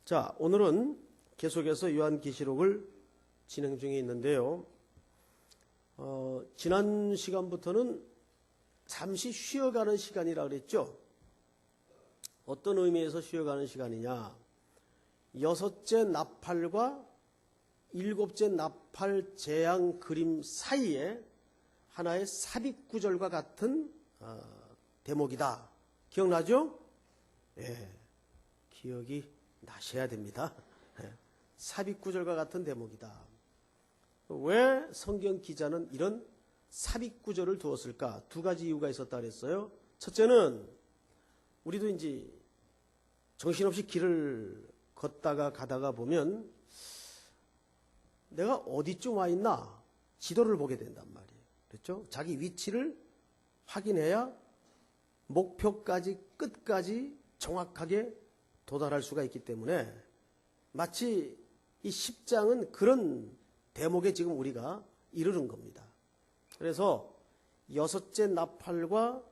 자, 오늘은 계속해서 요한계시록을 진행 중에 있는데요. 지난 시간부터는 잠시 쉬어가는 시간이라 그랬죠. 어떤 의미에서 쉬어가는 시간이냐. 여섯째 나팔과 일곱째 나팔 재앙 그림 사이에 하나의 삽입구절과 같은 대목이다. 기억나죠? 예, 기억이 나셔야 됩니다. 삽입구절과 같은 대목이다. 왜 성경 기자는 이런 삽입구절을 두었을까? 두 가지 이유가 있었다 그랬어요. 첫째는 우리도 이제 정신없이 길을 걷다가 가다가 보면 내가 어디쯤 와 있나 지도를 보게 된단 말이에요. 그렇죠? 자기 위치를 확인해야 목표까지 끝까지 정확하게 도달할 수가 있기 때문에 마치 이 10장은 그런 대목에 지금 우리가 이르는 겁니다. 그래서 여섯째 나팔과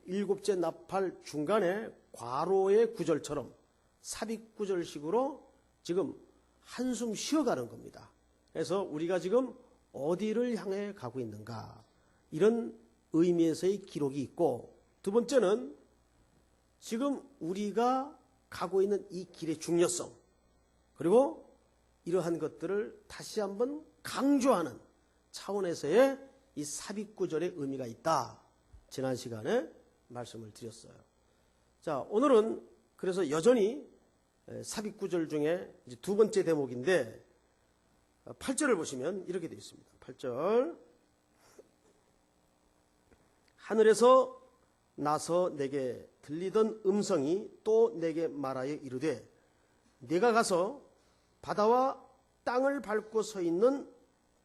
일곱째 나팔 중간에 괄호의 구절처럼 삽입구절식으로 지금 한숨 쉬어가는 겁니다. 그래서 우리가 지금 어디를 향해 가고 있는가, 이런 의미에서의 기록이 있고, 두 번째는 지금 우리가 가고 있는 이 길의 중요성, 그리고 이러한 것들을 다시 한번 강조하는 차원에서의 이 삽입구절의 의미가 있다. 지난 시간에 말씀을 드렸어요. 자, 오늘은 그래서 여전히 삽입구절 중에 이제 두 번째 대목인데 8절을 보시면 이렇게 되어 있습니다. 8절. 하늘에서 나서 내게 들리던 음성이 또 내게 말하여 이르되 네가 가서 바다와 땅을 밟고 서 있는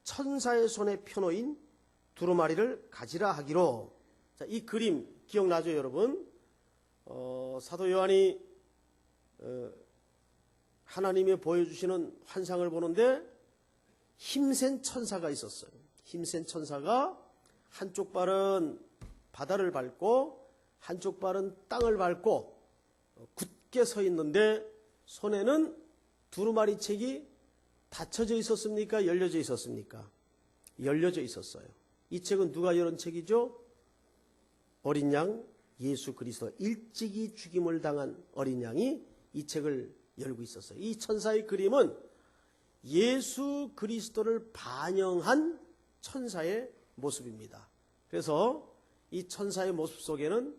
천사의 손에 펴놓인 두루마리를 가지라 하기로. 자, 이 그림 기억나죠, 여러분? 사도 요한이 하나님이 보여주시는 환상을 보는데 힘센 천사가 있었어요. 힘센 천사가 한쪽 발은 바다를 밟고 한쪽 발은 땅을 밟고 굳게 서 있는데 손에는 두루마리 책이 닫혀져 있었습니까? 열려져 있었습니까? 열려져 있었어요. 이 책은 누가 열은 책이죠? 어린 양 예수 그리스도, 일찍이 죽임을 당한 어린 양이 이 책을 열고 있었어요. 이 천사의 그림은 예수 그리스도를 반영한 천사의 모습입니다. 그래서 이 천사의 모습 속에는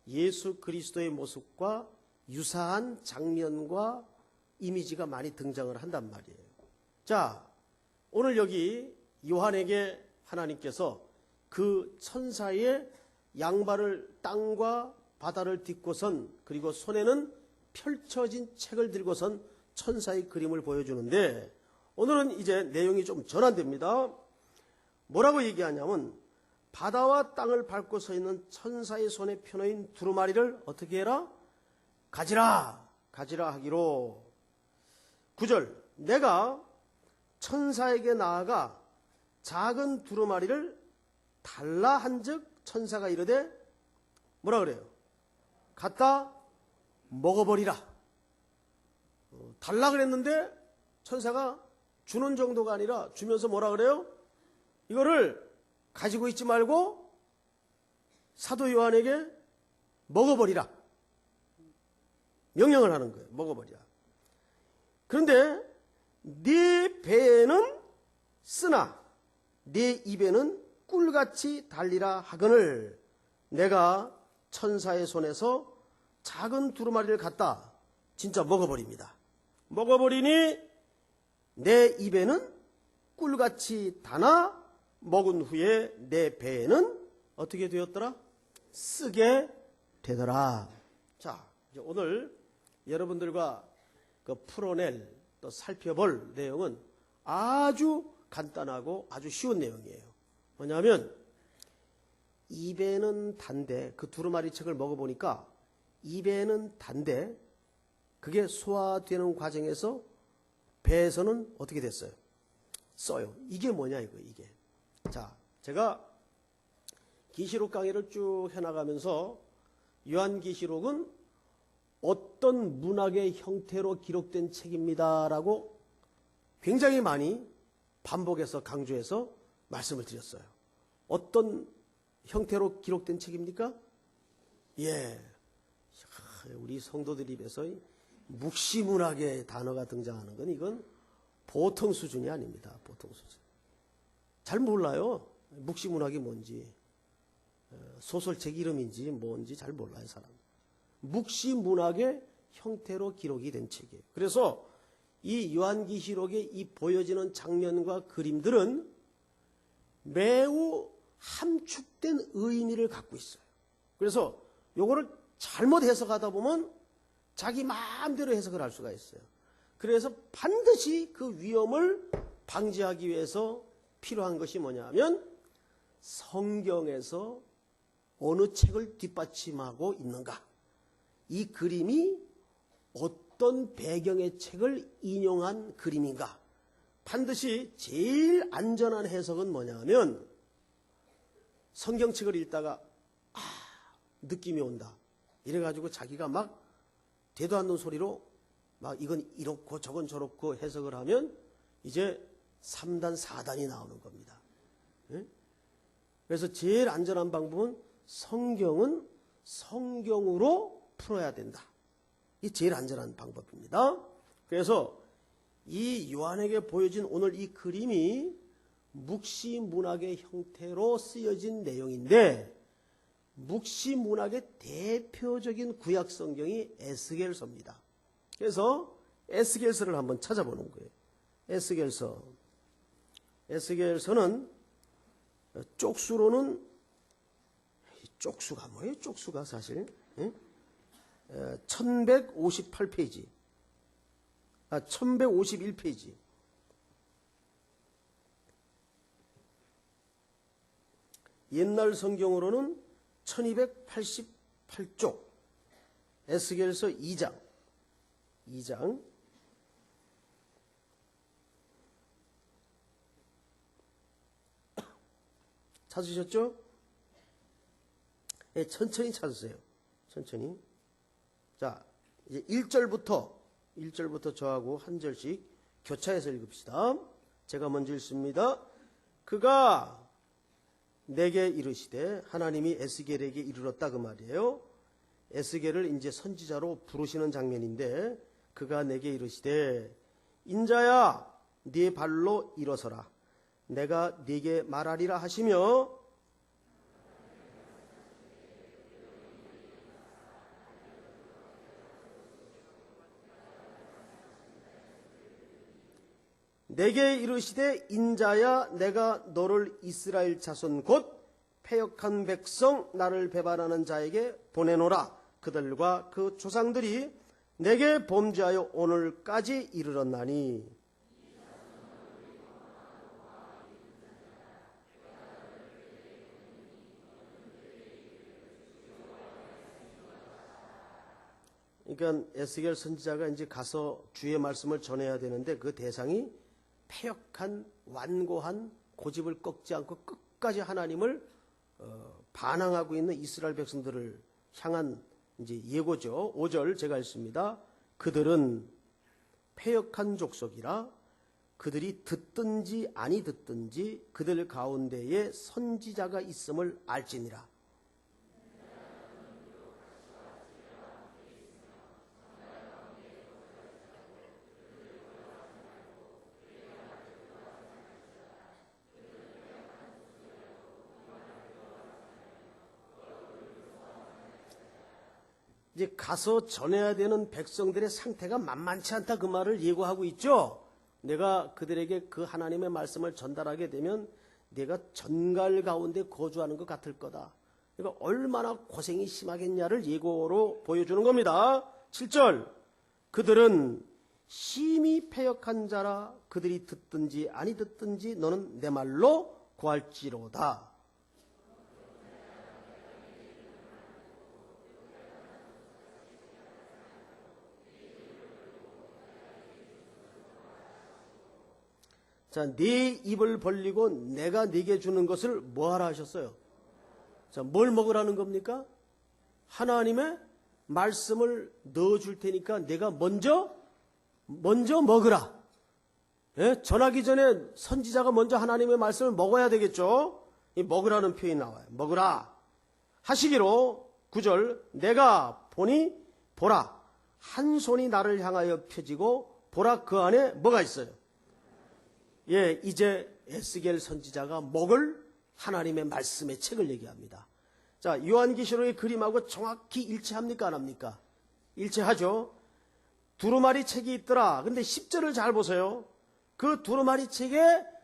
예수 그리스도의 모습과 유사한 장면과 이미지가 많이 등장을 한단 말이에요. 자, 오늘 여기 요한에게 하나님께서 그 천사의 양발을 땅과 바다를 딛고선, 그리고 손에는 펼쳐진 책을 들고선 천사의 그림을 보여주는데, 오늘은 이제 내용이 좀 전환됩니다. 뭐라고 얘기하냐면 바다와 땅을 밟고 서 있는 천사의 손에 펴놓인 두루마리를 어떻게 해라? 가지라! 가지라 하기로. 9절. 내가 천사에게 나아가 작은 두루마리를 달라 한즉 천사가 이르되 뭐라 그래요? 갖다 먹어버리라. 달라 그랬는데 천사가 주는 정도가 아니라 주면서 뭐라 그래요? 이거를 가지고 있지 말고 사도 요한에게 먹어버리라. 명령을 하는 거예요. 먹어버리라. 그런데 네 배에는 쓰나 네 입에는 꿀같이 달리라 하거늘 내가 천사의 손에서 작은 두루마리를 갖다 진짜 먹어버립니다. 먹어버리니 내 입에는 꿀같이 다나 먹은 후에 내 배에는 어떻게 되었더라? 쓰게 되더라. 자, 이제 오늘 여러분들과 그 풀어낼, 또 살펴볼 내용은 아주 간단하고 아주 쉬운 내용이에요. 뭐냐면 입에는 단데, 그 두루마리 책을 먹어보니까 입에는 단데 그게 소화되는 과정에서 배에서는 어떻게 됐어요? 써요. 이게 뭐냐 이거예요, 이게. 자, 제가 계시록 강의를 쭉 해나가면서 요한계시록은 어떤 문학의 형태로 기록된 책입니다라고 굉장히 많이 반복해서 강조해서 말씀을 드렸어요. 어떤 형태로 기록된 책입니까? 예. 우리 성도들 입에서 묵시문학의 단어가 등장하는 건 이건 보통 수준이 아닙니다. 보통 수준. 잘 몰라요. 묵시문학이 뭔지. 소설책 이름인지 뭔지 잘 몰라요, 사람. 묵시문학의 형태로 기록이 된 책이에요. 그래서 이 요한계시록에 이 보여지는 장면과 그림들은 매우 함축된 의미를 갖고 있어요. 그래서 요거를 잘못 해석하다 보면 자기 마음대로 해석을 할 수가 있어요. 그래서 반드시 그 위험을 방지하기 위해서 필요한 것이 뭐냐 하면 성경에서 어느 책을 뒷받침하고 있는가, 이 그림이 어떤 배경의 책을 인용한 그림인가. 반드시 제일 안전한 해석은 뭐냐 하면 성경책을 읽다가 느낌이 온다 이래가지고 자기가 막 되도 않는 소리로 막 이건 이렇고 저건 저렇고 해석을 하면 이제 3단 4단이 나오는 겁니다. 그래서 제일 안전한 방법은 성경은 성경으로 풀어야 된다. 이게 제일 안전한 방법입니다. 그래서 이 요한에게 보여진 오늘 이 그림이 묵시문학의 형태로 쓰여진 내용인데, 묵시문학의 대표적인 구약성경이 에스겔서입니다. 그래서 에스겔서를 한번 찾아보는 거예요. 에스겔서는 쪽수로는, 쪽수가 뭐예요? 쪽수가 사실 1158페이지 1151페이지. 옛날 성경으로는 1288쪽. 에스겔서 2장 찾으셨죠? 네, 천천히 찾으세요. 천천히. 자, 이제 1절부터 저하고 한 절씩 교차해서 읽읍시다. 제가 먼저 읽습니다. 그가 내게 이르시되, 하나님이 에스겔에게 이르렀다 그 말이에요. 에스겔을 이제 선지자로 부르시는 장면인데, 그가 내게 이르시되, 인자야 네 발로 일어서라. 내가 네게 말하리라 하시며, 내게 이르시되, 인자야 내가 너를 이스라엘 자손 곧 패역한 백성 나를 배반하는 자에게 보내노라. 그들과 그 조상들이 내게 범죄하여 오늘까지 이르렀나니. 그러니까 에스겔 선지자가 이제 가서 주의 말씀을 전해야 되는데, 그 대상이 패역한 완고한 고집을 꺾지 않고 끝까지 하나님을 반항하고 있는 이스라엘 백성들을 향한 이제 예고죠. 5절 제가 읽습니다. 그들은 패역한 족속이라. 그들이 듣든지 아니 듣든지 그들 가운데에 선지자가 있음을 알지니라. 이제 가서 전해야 되는 백성들의 상태가 만만치 않다, 그 말을 예고하고 있죠. 내가 그들에게 그 하나님의 말씀을 전달하게 되면 내가 전갈 가운데 거주하는 것 같을 거다. 그러니까 얼마나 고생이 심하겠냐를 예고로 보여주는 겁니다. 7절 그들은 심히 패역한 자라. 그들이 듣든지 아니 듣든지 너는 내 말로 구할지로다. 자, 네 입을 벌리고 내가 네게 주는 것을 뭐하라 하셨어요? 자, 뭘 먹으라는 겁니까? 하나님의 말씀을 넣어줄 테니까 내가 먼저 먹으라. 예? 전하기 전에 선지자가 먼저 하나님의 말씀을 먹어야 되겠죠. 이 먹으라는 표현이 나와요. 먹으라 하시기로 9절 내가 보니 보라 한 손이 나를 향하여 펴지고 보라 그 안에 뭐가 있어요? 예, 이제 에스겔 선지자가 먹을 하나님의 말씀의 책을 얘기합니다. 자, 요한계시록의 그림하고 정확히 일치합니까? 안 합니까? 일치하죠. 두루마리 책이 있더라. 근데 10절을 잘 보세요. 그 두루마리 책에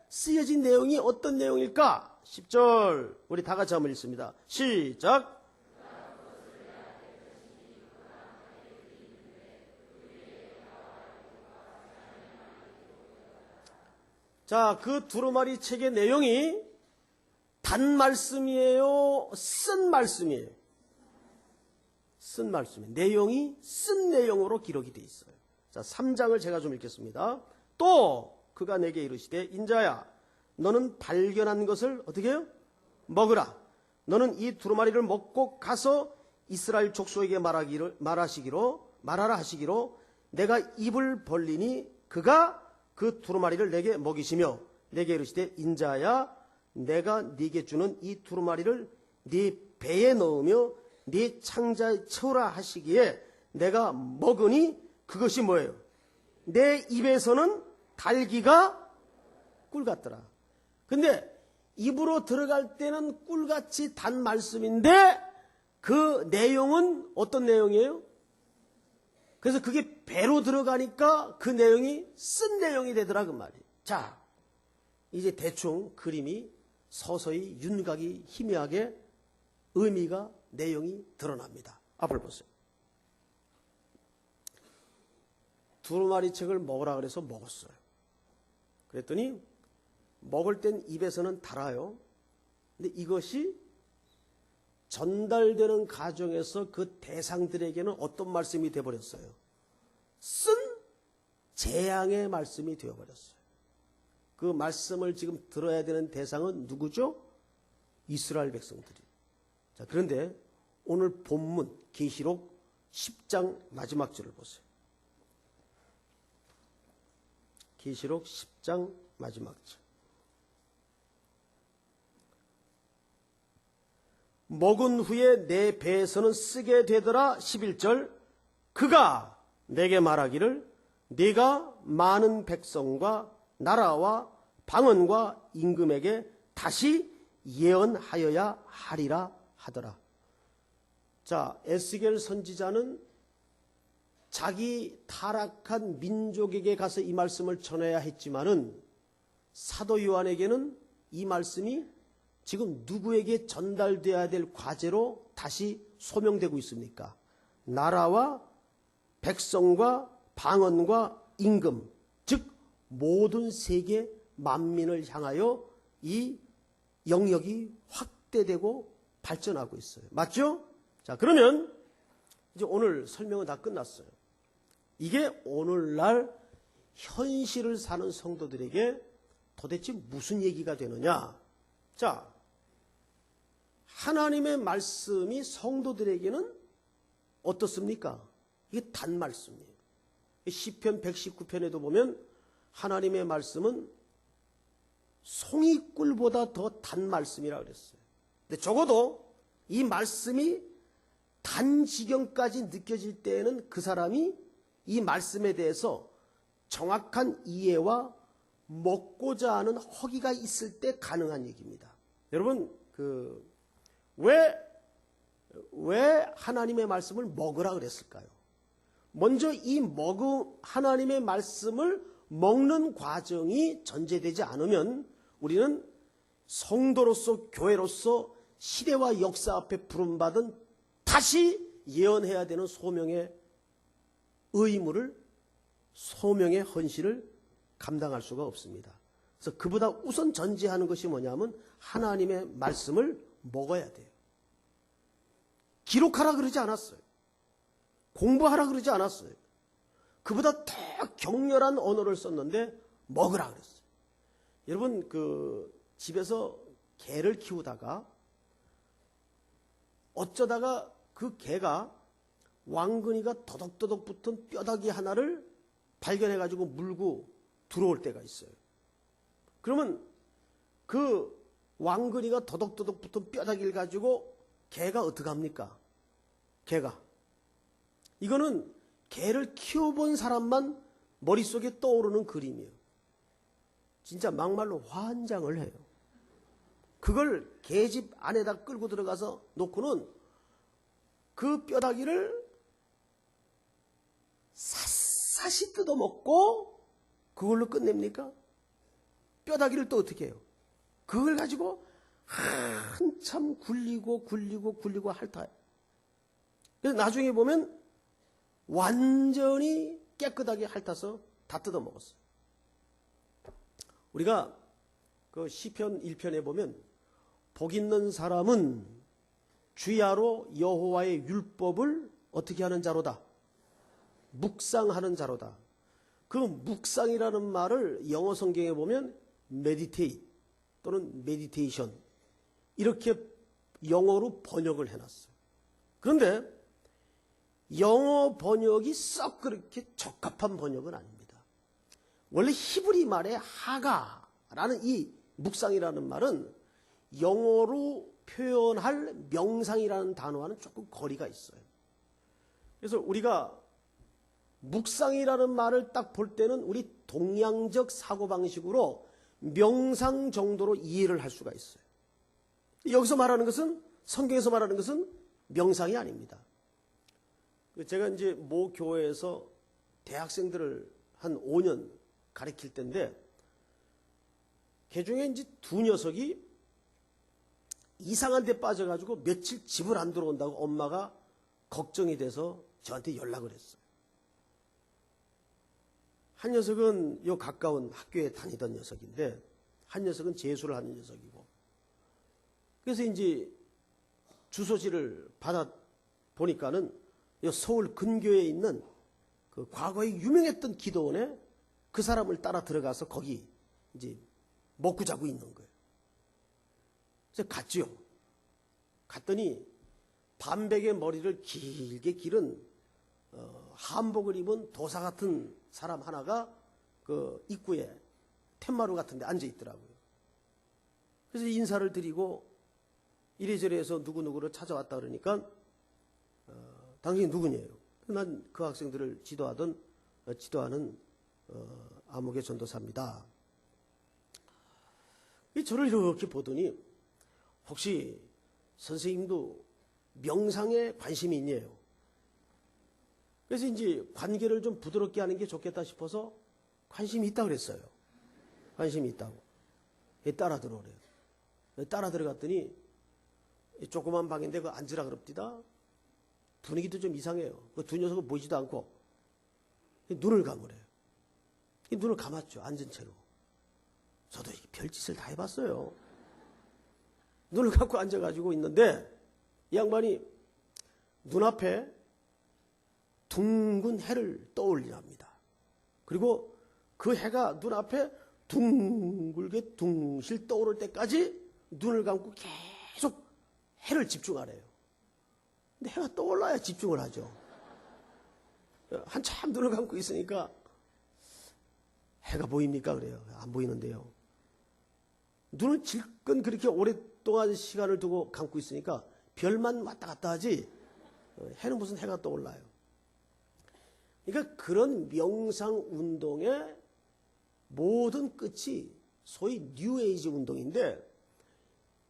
쓰여진 내용이 어떤 내용일까? 10절 우리 다 같이 한번 읽습니다. 시작. 자, 그 두루마리 책의 내용이 단 말씀이에요? 쓴 말씀이에요? 쓴 말씀이에요. 내용이 쓴 내용으로 기록이 되어 있어요. 자, 3장을 제가 좀 읽겠습니다. 또 그가 내게 이르시되 인자야 너는 발견한 것을 어떻게 해요? 먹으라. 너는 이 두루마리를 먹고 가서 이스라엘 족속에게 말하라 하시기로 내가 입을 벌리니 그가 그 두루마리를 내게 먹이시며 내게 이르시되 인자야 내가 네게 주는 이 두루마리를 네 배에 넣으며 네 창자에 채우라 하시기에 내가 먹으니 그것이 뭐예요? 내 입에서는 달기가 꿀 같더라. 근데 입으로 들어갈 때는 꿀같이 단 말씀인데 그 내용은 어떤 내용이에요? 그래서 그게 배로 들어가니까 그 내용이 쓴 내용이 되더라 그 말이에요. 자, 이제 대충 그림이 서서히 윤곽이 희미하게 의미가 내용이 드러납니다. 앞을 보세요. 두루마리 책을 먹으라 그래서 먹었어요. 그랬더니 먹을 땐 입에서는 달아요. 근데 이것이 전달되는 과정에서 그 대상들에게는 어떤 말씀이 되어버렸어요? 쓴 재앙의 말씀이 되어버렸어요. 그 말씀을 지금 들어야 되는 대상은 누구죠? 이스라엘 백성들이. 자, 그런데 오늘 본문 계시록 10장 마지막 절을 보세요. 계시록 10장 마지막 절. 먹은 후에 내 배에서는 쓰게 되더라. 11절. 그가 내게 말하기를 네가 많은 백성과 나라와 방언과 임금에게 다시 예언하여야 하리라 하더라. 자, 에스겔 선지자는 자기 타락한 민족에게 가서 이 말씀을 전해야 했지만은 사도 요한에게는 이 말씀이 지금 누구에게 전달되어야 될 과제로 다시 소명되고 있습니까? 나라와 백성과 방언과 임금, 즉 모든 세계 만민을 향하여 이 영역이 확대되고 발전하고 있어요. 맞죠? 자, 그러면 이제 오늘 설명은 다 끝났어요. 이게 오늘날 현실을 사는 성도들에게 도대체 무슨 얘기가 되느냐? 자, 하나님의 말씀이 성도들에게는 어떻습니까? 이게 단 말씀이에요. 시편 119편에도 보면 하나님의 말씀은 송이꿀보다 더 단 말씀이라고 그랬어요. 근데 적어도 이 말씀이 단 지경까지 느껴질 때에는 그 사람이 이 말씀에 대해서 정확한 이해와 먹고자 하는 허기가 있을 때 가능한 얘기입니다. 여러분, 왜 하나님의 말씀을 먹으라 그랬을까요? 먼저 이 하나님의 말씀을 먹는 과정이 전제되지 않으면 우리는 성도로서 교회로서 시대와 역사 앞에 부름받은 다시 예언해야 되는 소명의 의무를, 소명의 헌신을 감당할 수가 없습니다. 그래서 그보다 우선 전제하는 것이 뭐냐면 하나님의 말씀을 먹어야 돼요. 기록하라 그러지 않았어요. 공부하라 그러지 않았어요. 그보다 더 격렬한 언어를 썼는데 먹으라 그랬어요. 여러분, 집에서 개를 키우다가 어쩌다가 그 개가 왕근이가 더덕더덕 붙은 뼈다귀 하나를 발견해가지고 물고 들어올 때가 있어요. 그러면 그 왕근이가 더덕더덕 붙은 뼈다귀를 가지고 개가 어떻게 합니까? 개가. 이거는 개를 키워본 사람만 머릿속에 떠오르는 그림이에요. 진짜 막말로 환장을 해요. 그걸 개집 안에다 끌고 들어가서 놓고는 그 뼈다귀를 샅샅이 뜯어먹고 그걸로 끝냅니까? 뼈다귀를 또 어떻게 해요? 그걸 가지고 한참 굴리고 핥아요. 그래서 나중에 보면 완전히 깨끗하게 핥아서 다 뜯어먹었어요. 우리가 그 시편 1편에 보면 복 있는 사람은 주야로 여호와의 율법을 어떻게 하는 자로다? 묵상하는 자로다. 그 묵상이라는 말을 영어 성경에 보면 meditate 또는 meditation 이렇게 영어로 번역을 해놨어요. 그런데 영어 번역이 썩 그렇게 적합한 번역은 아닙니다. 원래 히브리 말의 하가라는 이 묵상이라는 말은 영어로 표현할 명상이라는 단어와는 조금 거리가 있어요. 그래서 우리가 묵상이라는 말을 딱 볼 때는 우리 동양적 사고방식으로 명상 정도로 이해를 할 수가 있어요. 여기서 말하는 것은, 성경에서 말하는 것은 명상이 아닙니다. 제가 이제 모 교회에서 대학생들을 한 5년 가르칠 때인데, 그 중에 이제 두 녀석이 이상한 데 빠져가지고 며칠 집을 안 들어온다고 엄마가 걱정이 돼서 저한테 연락을 했어요. 한 녀석은 요 가까운 학교에 다니던 녀석인데, 한 녀석은 재수를 하는 녀석이고, 그래서 이제 주소지를 받아 보니까는 요 서울 근교에 있는 그 과거에 유명했던 기도원에 그 사람을 따라 들어가서 거기 이제 먹고 자고 있는 거예요. 그래서 갔지요. 갔더니 반백의 머리를 길게 기른 한복을 입은 도사 같은 사람 하나가 그 입구에 텐마루 같은 데 앉아 있더라고요. 그래서 인사를 드리고 이래저래 해서 누구누구를 찾아왔다 그러니까 당신이 누구냐요? 난 그 학생들을 지도하는 암흑의 전도사입니다. 저를 이렇게 보더니 혹시 선생님도 명상에 관심이 있냐요? 그래서 이제 관계를 좀 부드럽게 하는 게 좋겠다 싶어서 관심이 있다 그랬어요. 관심이 있다고. 따라 들어오래요. 따라 들어갔더니 조그만 방인데 그 앉으라 그럽디다. 분위기도 좀 이상해요. 그 두 녀석은 보이지도 않고 눈을 감으래요. 눈을 감았죠. 앉은 채로. 저도 별짓을 다 해봤어요. 눈을 감고 앉아가지고 있는데 이 양반이 눈앞에 둥근 해를 떠올리랍니다. 그리고 그 해가 눈앞에 둥글게 둥실 떠오를 때까지 눈을 감고 계속 해를 집중하래요. 근데 해가 떠올라야 집중을 하죠. 한참 눈을 감고 있으니까 해가 보입니까? 그래요. 안 보이는데요. 눈을 질끈 그렇게 오랫동안 시간을 두고 감고 있으니까 별만 왔다 갔다 하지 해는 무슨 해가 떠올라요. 그러니까 그런 명상 운동의 모든 끝이 소위 뉴에이지 운동인데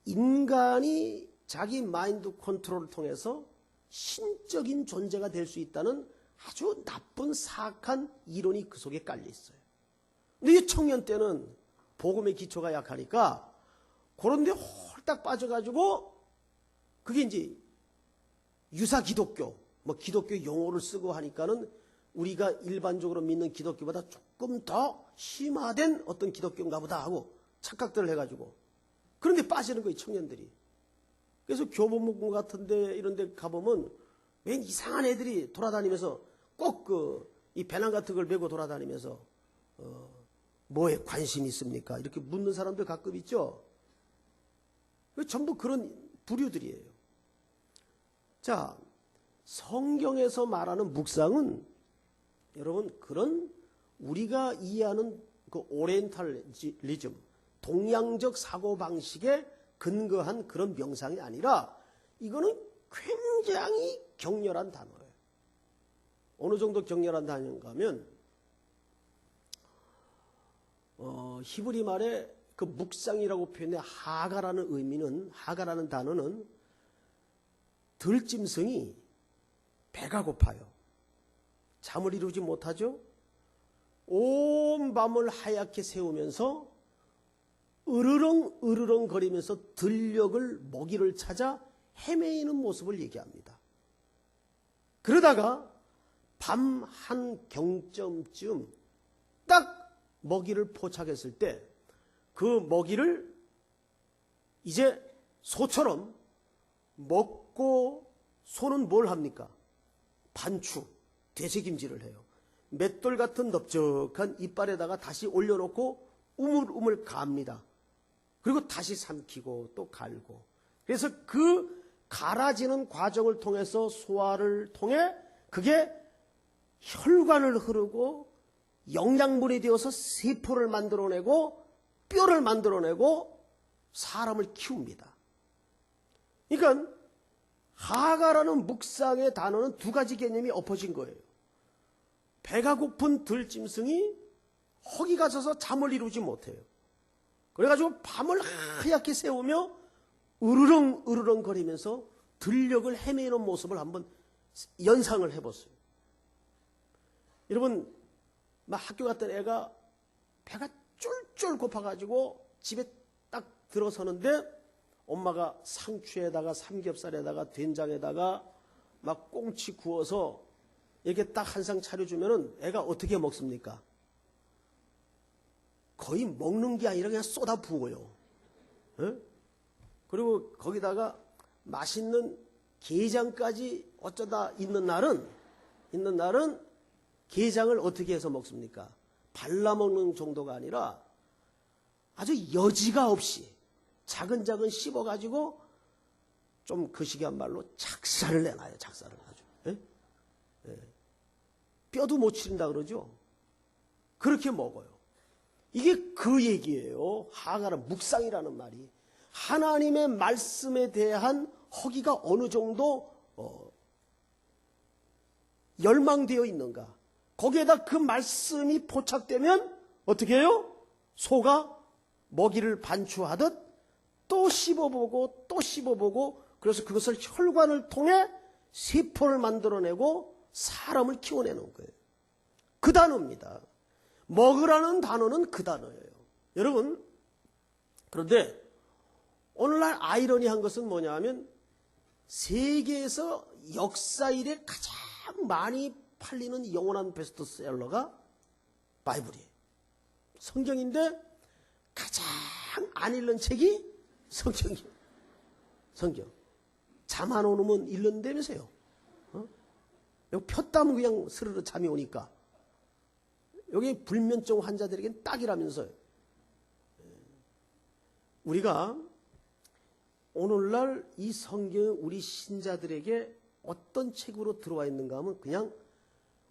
인간이 자기 마인드 컨트롤을 통해서 신적인 존재가 될 수 있다는 아주 나쁜 사악한 이론이 그 속에 깔려 있어요. 근데 이 청년 때는 복음의 기초가 약하니까 그런 데 홀딱 빠져가지고 그게 이제 유사 기독교, 뭐 기독교 용어를 쓰고 하니까는 우리가 일반적으로 믿는 기독교보다 조금 더 심화된 어떤 기독교인가 보다 하고 착각들을 해가지고 그런데 빠지는 거예요, 청년들이. 그래서 교보문고 같은데 이런 데 가보면 웬 이상한 애들이 돌아다니면서 꼭 이 배낭 같은 걸 메고 돌아다니면서 뭐에 관심이 있습니까? 이렇게 묻는 사람들 가끔 있죠. 전부 그런 부류들이에요. 자, 성경에서 말하는 묵상은 여러분 그런 우리가 이해하는 그 오리엔탈리즘, 동양적 사고방식에 근거한 그런 명상이 아니라 이거는 굉장히 격렬한 단어예요. 어느 정도 격렬한 단어인가 하면 히브리 말에 그 묵상이라고 표현해 하가라는 단어는 들짐승이 배가 고파요. 잠을 이루지 못하죠. 온 밤을 하얗게 새우면서 으르렁 거리면서 들녘을 먹이를 찾아 헤매이는 모습을 얘기합니다. 그러다가 밤 한 경점쯤 딱 먹이를 포착했을 때 그 먹이를 이제 소처럼 먹고 소는 뭘 합니까? 반추, 되새김질을 해요. 맷돌 같은 넓적한 이빨에다가 다시 올려놓고 우물우물 갑니다. 그리고 다시 삼키고 또 갈고. 그래서 그 갈아지는 과정을 통해서 소화를 통해 그게 혈관을 흐르고 영양분이 되어서 세포를 만들어내고 뼈를 만들어내고 사람을 키웁니다. 그러니까 하가라는 묵상의 단어는 두 가지 개념이 엎어진 거예요. 배가 고픈 들짐승이 허기가 져서 잠을 이루지 못해요. 그래가지고 밤을 하얗게 새우며 으르렁 거리면서 들녘을 헤매는 모습을 한번 연상을 해보세요. 여러분, 막 학교 갔던 애가 배가 쫄쫄 고파가지고 집에 딱 들어서는데 엄마가 상추에다가 삼겹살에다가 된장에다가 막 꽁치 구워서 이렇게 딱 한 상 차려주면은 애가 어떻게 먹습니까? 거의 먹는 게 아니라 그냥 쏟아 부어요. 에? 그리고 거기다가 맛있는 게장까지 어쩌다 있는 날은 게장을 어떻게 해서 먹습니까? 발라먹는 정도가 아니라 아주 여지가 없이 차근차근 씹어가지고 좀 그 시기한 말로 작살을 내놔요. 작살을 아주. 에? 에. 뼈도 못 치른다 그러죠. 그렇게 먹어요. 이게 그 얘기예요. 하가라 묵상이라는 말이. 하나님의 말씀에 대한 허기가 어느 정도 열망되어 있는가. 거기에다 그 말씀이 포착되면 어떻게 해요? 소가 먹이를 반추하듯 또 씹어보고 또 씹어보고 그래서 그것을 혈관을 통해 세포를 만들어내고 사람을 키워내는 거예요. 그 단어입니다. 먹으라는 단어는 그 단어예요. 여러분, 그런데 오늘날 아이러니한 것은 뭐냐 하면 세계에서 역사 이래 가장 많이 팔리는 영원한 베스트셀러가 바이블이에요. 성경인데 가장 안 읽는 책이 성경이에요. 성경. 잠 안 오면 읽는다면서요. 여기 폈다면 그냥 스르르 잠이 오니까. 여기 불면증 환자들에겐 딱이라면서요. 우리가 오늘날 이 성경이 우리 신자들에게 어떤 책으로 들어와 있는가 하면 그냥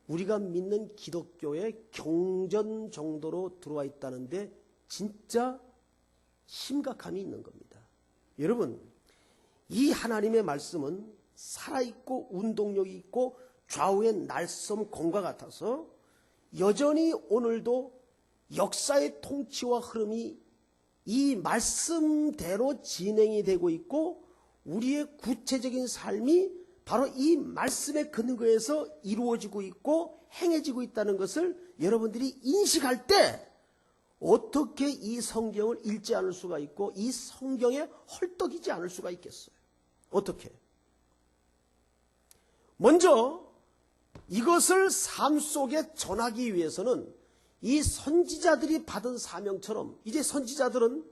우리가 믿는 기독교의 경전 정도로 들어와 있다는데 진짜 심각함이 있는 겁니다. 여러분, 이 하나님의 말씀은 살아있고 운동력이 있고 좌우의 날섬 검과 같아서 여전히 오늘도 역사의 통치와 흐름이 이 말씀대로 진행이 되고 있고 우리의 구체적인 삶이 바로 이 말씀의 근거에서 이루어지고 있고 행해지고 있다는 것을 여러분들이 인식할 때 어떻게 이 성경을 읽지 않을 수가 있고 이 성경에 헐떡이지 않을 수가 있겠어요? 어떻게? 먼저 이것을 삶 속에 전하기 위해서는 이 선지자들이 받은 사명처럼 이제 선지자들은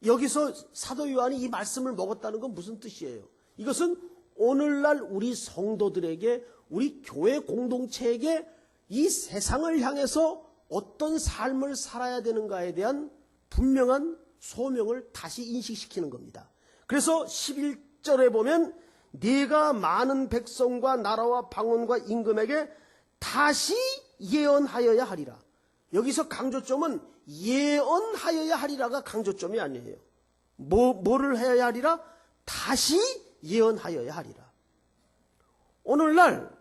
여기서 사도 요한이 이 말씀을 먹었다는 건 무슨 뜻이에요? 이것은 오늘날 우리 성도들에게 우리 교회 공동체에게 이 세상을 향해서 어떤 삶을 살아야 되는가에 대한 분명한 소명을 다시 인식시키는 겁니다. 그래서 11절에 보면 네가 많은 백성과 나라와 방언과 임금에게 다시 예언하여야 하리라. 여기서 강조점은 예언하여야 하리라가 강조점이 아니에요. 뭐를 해야 하리라? 다시 예언하여야 하리라. 오늘날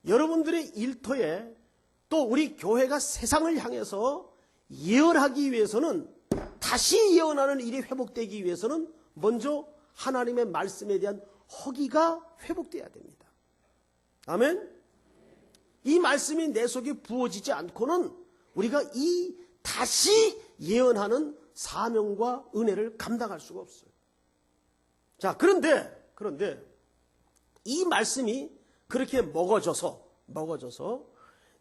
여러분들의 일터에 또 우리 교회가 세상을 향해서 예언하기 위해서는, 다시 예언하는 일이 회복되기 위해서는 먼저 하나님의 말씀에 대한 허기가 회복돼야 됩니다. 아멘? 이 말씀이 내 속에 부어지지 않고는 우리가 이 다시 예언하는 사명과 은혜를 감당할 수가 없어요. 자, 그런데 이 말씀이 그렇게 먹어져서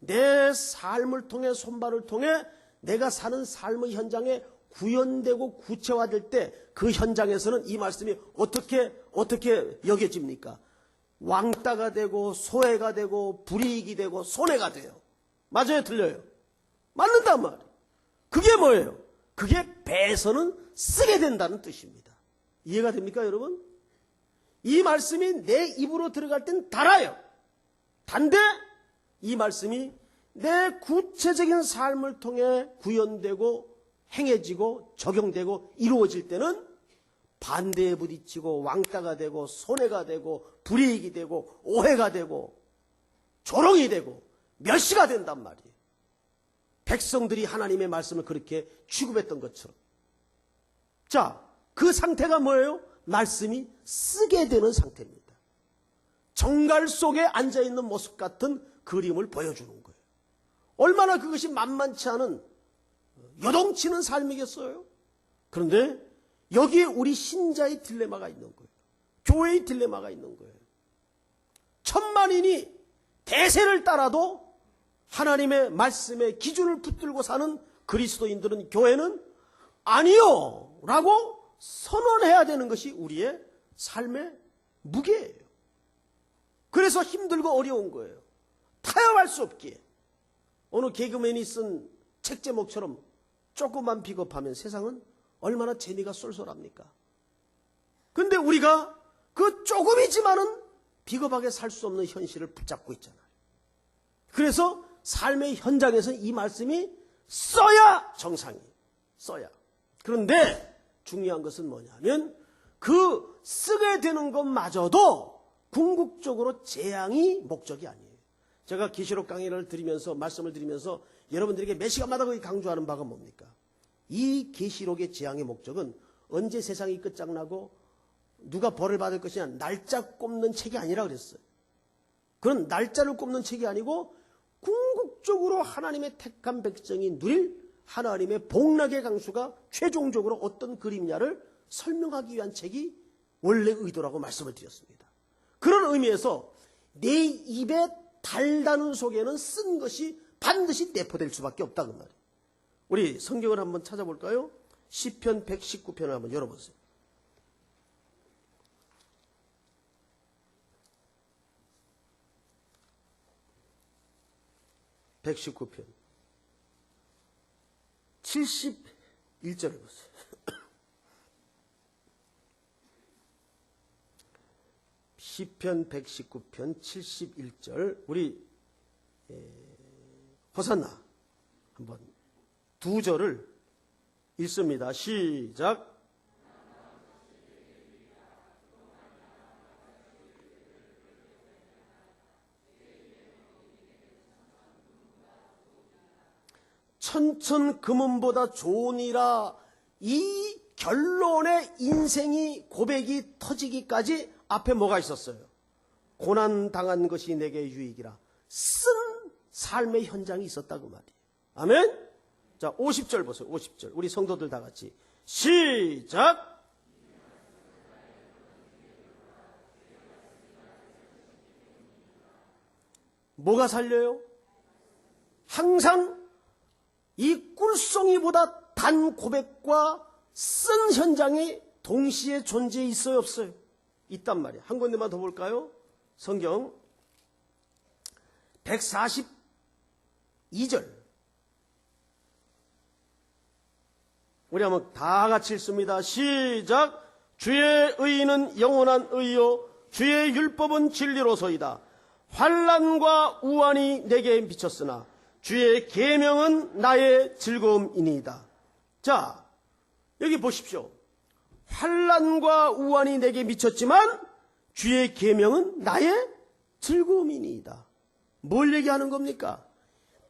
내 삶을 통해, 손발을 통해 내가 사는 삶의 현장에 구현되고 구체화될 때 그 현장에서는 이 말씀이 어떻게 여겨집니까? 왕따가 되고 소외가 되고 불이익이 되고 손해가 돼요. 맞아요? 틀려요? 맞는단 말이에요. 그게 뭐예요? 그게 배에서는 쓰게 된다는 뜻입니다. 이해가 됩니까, 여러분? 이 말씀이 내 입으로 들어갈 땐 달아요. 단데 이 말씀이 내 구체적인 삶을 통해 구현되고 행해지고 적용되고 이루어질 때는 반대에 부딪히고 왕따가 되고 손해가 되고 불이익이 되고 오해가 되고 조롱이 되고 멸시가 된단 말이에요. 백성들이 하나님의 말씀을 그렇게 취급했던 것처럼. 자, 그 상태가 뭐예요? 말씀이 쓰게 되는 상태입니다. 정갈 속에 앉아있는 모습 같은 그림을 보여주는 거예요. 얼마나 그것이 만만치 않은 요동치는 삶이겠어요? 그런데 여기에 우리 신자의 딜레마가 있는 거예요. 교회의 딜레마가 있는 거예요. 천만인이 대세를 따라도 하나님의 말씀의 기준을 붙들고 사는 그리스도인들은, 교회는 아니요 라고 선언해야 되는 것이 우리의 삶의 무게예요. 그래서 힘들고 어려운 거예요. 타협할 수 없기에. 어느 개그맨이 쓴 책 제목처럼 조금만 비겁하면 세상은 얼마나 재미가 쏠쏠합니까? 근데 우리가 그 조금이지만은 비겁하게 살 수 없는 현실을 붙잡고 있잖아요. 그래서 삶의 현장에서 이 말씀이 써야 정상이에요. 써야. 그런데 중요한 것은 뭐냐면 그 쓰게 되는 것마저도 궁극적으로 재앙이 목적이 아니에요. 제가 계시록 강의를 드리면서, 말씀을 드리면서 여러분들에게 몇 시간마다 거의 강조하는 바가 뭡니까? 이 계시록의 재앙의 목적은 언제 세상이 끝장나고 누가 벌을 받을 것이냐 날짜 꼽는 책이 아니라 그랬어요. 그런 날짜를 꼽는 책이 아니고 궁극적으로 하나님의 택한 백성이 누릴 하나님의 복락의 강수가 최종적으로 어떤 그림이냐를 설명하기 위한 책이 원래 의도라고 말씀을 드렸습니다. 그런 의미에서 내 입에 달다는 속에는 쓴 것이 반드시 내포될 수밖에 없다 그 말이에요. 우리 성경을 한번 찾아볼까요? 시편 119편을 한번 열어보세요. (119편) 71절을 보세요. 시편 119편 71절 우리 호산나 한번 두 절을 읽습니다. 시작. 천천 금은보다 좋으니라. 이 결론의 인생이 고백이 터지기까지 앞에 뭐가 있었어요? 고난당한 것이 내게 유익이라. 쓴 삶의 현장이 있었다고 말이에요. 아멘? 자, 50절 보세요. 50절. 우리 성도들 다 같이 시작. 뭐가 살려요? 항상 이 꿀송이보다 단 고백과 쓴 현장이 동시에 존재해 있어요, 없어요? 있단 말이에요. 한 군데만 더 볼까요? 성경 142절 우리 한번 다 같이 읽습니다. 시작. 주의 의는 영원한 의요 주의 율법은 진리로소이다. 환난과 우환이 내게 미쳤으나 주의 계명은 나의 즐거움이니이다. 자, 여기 보십시오. 환난과 우환이 내게 미쳤지만 주의 계명은 나의 즐거움이니이다. 뭘 얘기하는 겁니까?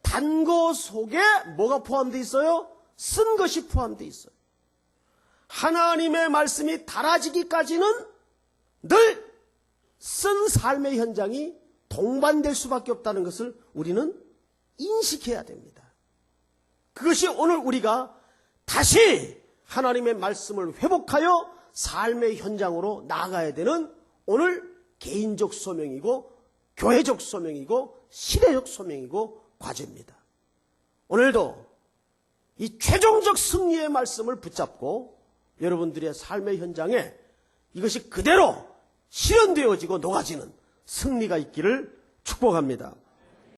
단 거 속에 뭐가 포함되어 있어요? 쓴 것이 포함되어 있어요. 하나님의 말씀이 달아지기까지는 늘 쓴 삶의 현장이 동반될 수밖에 없다는 것을 우리는 인식해야 됩니다. 그것이 오늘 우리가 다시 하나님의 말씀을 회복하여 삶의 현장으로 나아가야 되는 오늘 개인적 소명이고 교회적 소명이고 시대적 소명이고 과제입니다. 오늘도 이 최종적 승리의 말씀을 붙잡고 여러분들의 삶의 현장에 이것이 그대로 실현되어지고 녹아지는 승리가 있기를 축복합니다.